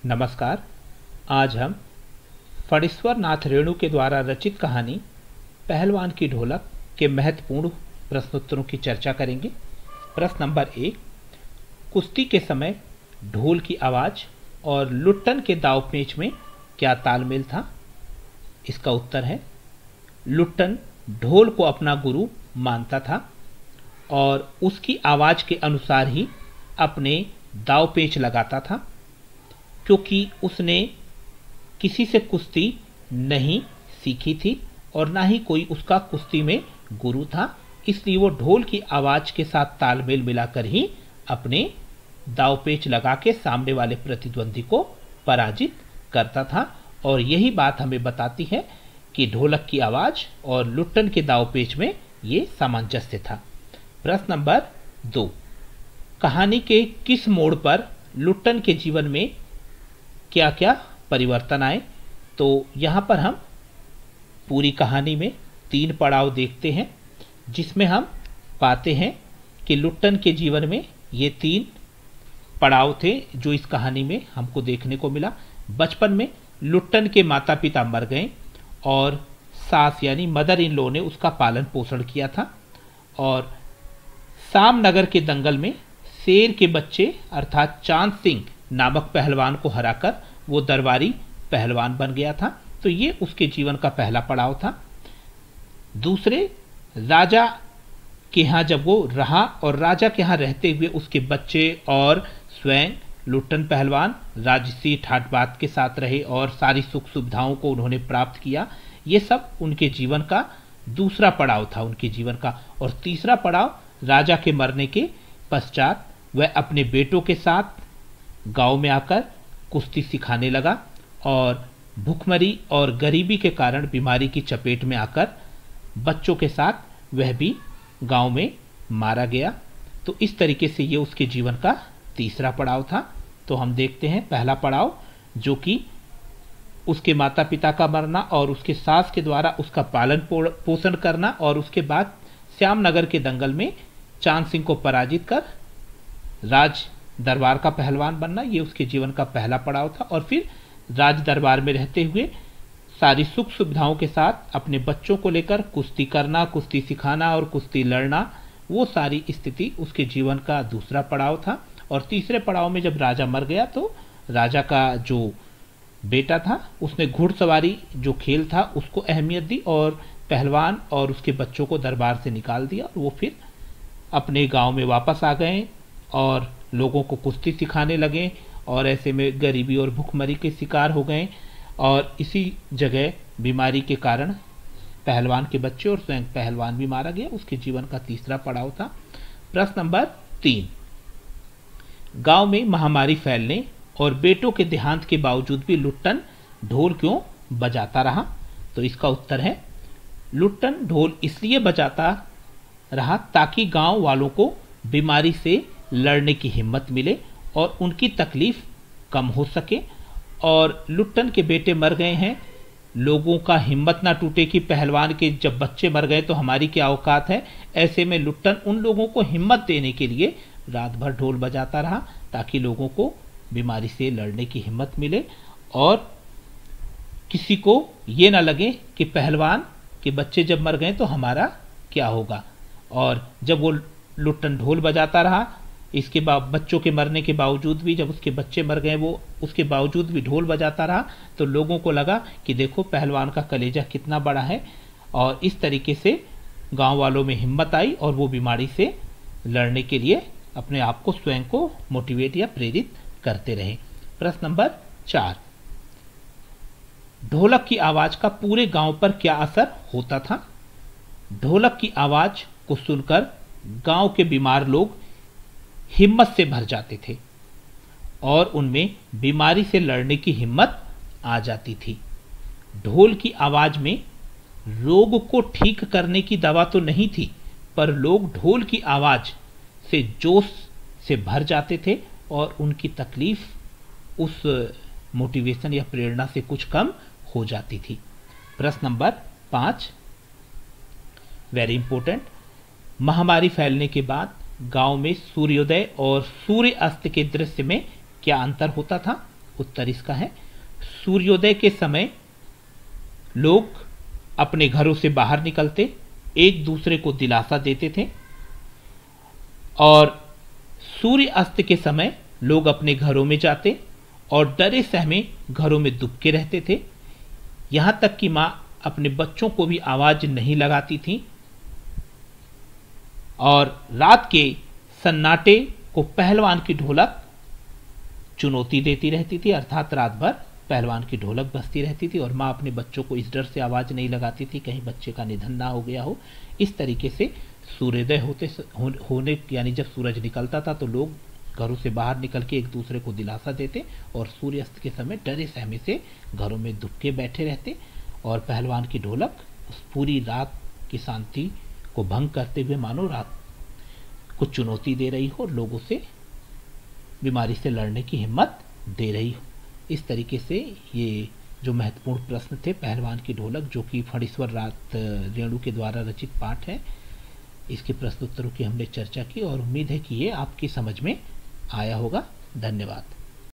नमस्कार। आज हम फणीश्वर नाथ रेणु के द्वारा रचित कहानी पहलवान की ढोलक के महत्वपूर्ण प्रश्नोत्तरों की चर्चा करेंगे। प्रश्न नंबर 1, कुश्ती के समय ढोल की आवाज़ और लुट्टन के दांवपेच में क्या तालमेल था? इसका उत्तर है, लुट्टन ढोल को अपना गुरु मानता था और उसकी आवाज़ के अनुसार ही अपने दांवपेच लगाता था। क्योंकि उसने किसी से कुश्ती नहीं सीखी थी और ना ही कोई उसका कुश्ती में गुरु था, इसलिए वो ढोल की आवाज़ के साथ तालमेल मिलाकर ही अपने दांवपेच लगा के सामने वाले प्रतिद्वंदी को पराजित करता था। और यही बात हमें बताती है कि ढोलक की आवाज़ और लुट्टन के दांवपेच में ये सामंजस्य था। प्रश्न नंबर 2, कहानी के किस मोड़ पर लुट्टन के जीवन में क्या क्या परिवर्तन आए? तो यहाँ पर हम पूरी कहानी में 3 पड़ाव देखते हैं, जिसमें हम पाते हैं कि लुट्टन के जीवन में ये 3 पड़ाव थे जो इस कहानी में हमको देखने को मिला। बचपन में लुट्टन के माता पिता मर गए और सास यानी मदर इन लॉ ने उसका पालन पोषण किया था। और सामनगर के दंगल में शेर के बच्चे अर्थात चांद सिंह नामक पहलवान को हराकर वो दरबारी पहलवान बन गया था। तो ये उसके जीवन का पहला पड़ाव था। दूसरे, राजा के यहाँ जब वो रहा और राजा के यहाँ रहते हुए उसके बच्चे और स्वयं लुट्टन पहलवान राजसी ठाट बात के साथ रहे और सारी सुख सुविधाओं को उन्होंने प्राप्त किया। ये सब उनके जीवन का दूसरा पड़ाव था उनके जीवन का। और तीसरा पड़ाव, राजा के मरने के पश्चात वह अपने बेटों के साथ गांव में आकर कुश्ती सिखाने लगा और भूखमरी और गरीबी के कारण बीमारी की चपेट में आकर बच्चों के साथ वह भी गांव में मारा गया। तो इस तरीके से ये उसके जीवन का तीसरा पड़ाव था। तो हम देखते हैं पहला पड़ाव जो कि उसके माता पिता का मरना और उसके सास के द्वारा उसका पालन पोषण करना और उसके बाद श्यामनगर के दंगल में चांद सिंह को पराजित कर राज दरबार का पहलवान बनना, ये उसके जीवन का पहला पड़ाव था। और फिर राज दरबार में रहते हुए सारी सुख सुविधाओं के साथ अपने बच्चों को लेकर कुश्ती करना, कुश्ती सिखाना और कुश्ती लड़ना, वो सारी स्थिति उसके जीवन का दूसरा पड़ाव था। और तीसरे पड़ाव में जब राजा मर गया तो राजा का जो बेटा था उसने घुड़सवारी जो खेल था उसको अहमियत दी और पहलवान और उसके बच्चों को दरबार से निकाल दिया और वो फिर अपने गांव में वापस आ गए और लोगों को कुश्ती सिखाने लगे और ऐसे में गरीबी और भूखमरी के शिकार हो गए। और इसी जगह बीमारी के कारण पहलवान के बच्चे और स्वयं पहलवान भी मारा गया। उसके जीवन का तीसरा पड़ाव था। प्रश्न नंबर 3, गांव में महामारी फैलने और बेटों के देहांत के बावजूद भी लुट्टन ढोल क्यों बजाता रहा? तो इसका उत्तर है, लुट्टन ढोल इसलिए बजाता रहा ताकि गांव वालों को बीमारी से लड़ने की हिम्मत मिले और उनकी तकलीफ कम हो सके। और लुट्टन के बेटे मर गए हैं, लोगों का हिम्मत ना टूटे कि पहलवान के जब बच्चे मर गए तो हमारी क्या औकात है। ऐसे में लुट्टन उन लोगों को हिम्मत देने के लिए रात भर ढोल बजाता रहा ताकि लोगों को बीमारी से लड़ने की हिम्मत मिले और किसी को ये ना लगे कि पहलवान के बच्चे जब मर गए तो हमारा क्या होगा। और जब वो लुट्टन ढोल बजाता रहा, इसके बाद बच्चों के मरने के बावजूद भी जब उसके बच्चे मर गए वो उसके बावजूद भी ढोल बजाता रहा, तो लोगों को लगा कि देखो पहलवान का कलेजा कितना बड़ा है। और इस तरीके से गांव वालों में हिम्मत आई और वो बीमारी से लड़ने के लिए अपने आप को स्वयं को मोटिवेट या प्रेरित करते रहे। प्रश्न नंबर 4, ढोलक की आवाज का पूरे गांव पर क्या असर होता था? ढोलक की आवाज को सुनकर गांव के बीमार लोग हिम्मत से भर जाते थे और उनमें बीमारी से लड़ने की हिम्मत आ जाती थी। ढोल की आवाज में रोग को ठीक करने की दवा तो नहीं थी, पर लोग ढोल की आवाज से जोश से भर जाते थे और उनकी तकलीफ उस मोटिवेशन या प्रेरणा से कुछ कम हो जाती थी। प्रश्न नंबर 5, वेरी इंपॉर्टेंट, महामारी फैलने के बाद गांव में सूर्योदय और सूर्य अस्त के दृश्य में क्या अंतर होता था? उत्तर इसका है सूर्योदय के समय लोग अपने घरों से बाहर निकलते, एक दूसरे को दिलासा देते थे, और सूर्य अस्त के समय लोग अपने घरों में जाते और डरे सहमे घरों में दुबके रहते थे। यहां तक कि मां अपने बच्चों को भी आवाज नहीं लगाती थी और रात के सन्नाटे को पहलवान की ढोलक चुनौती देती रहती थी, अर्थात रात भर पहलवान की ढोलक बजती रहती थी और माँ अपने बच्चों को इस डर से आवाज़ नहीं लगाती थी कहीं बच्चे का निधन ना हो गया हो। इस तरीके से सूर्योदय होने यानी जब सूरज निकलता था तो लोग घरों से बाहर निकल के एक दूसरे को दिलासा देते और सूर्यास्त के समय डरे सहमे से घरों में दुबके बैठे रहते और पहलवान की ढोलक उस पूरी रात की शांति को भंग करते हुए मानो रात को चुनौती दे रही हो, लोगों से बीमारी से लड़ने की हिम्मत दे रही हो। इस तरीके से ये जो महत्वपूर्ण प्रश्न थे पहलवान की ढोलक, जो कि फणीश्वर नाथ रेणु के द्वारा रचित पाठ है, इसके प्रश्नोत्तरों की हमने चर्चा की और उम्मीद है कि ये आपकी समझ में आया होगा। धन्यवाद।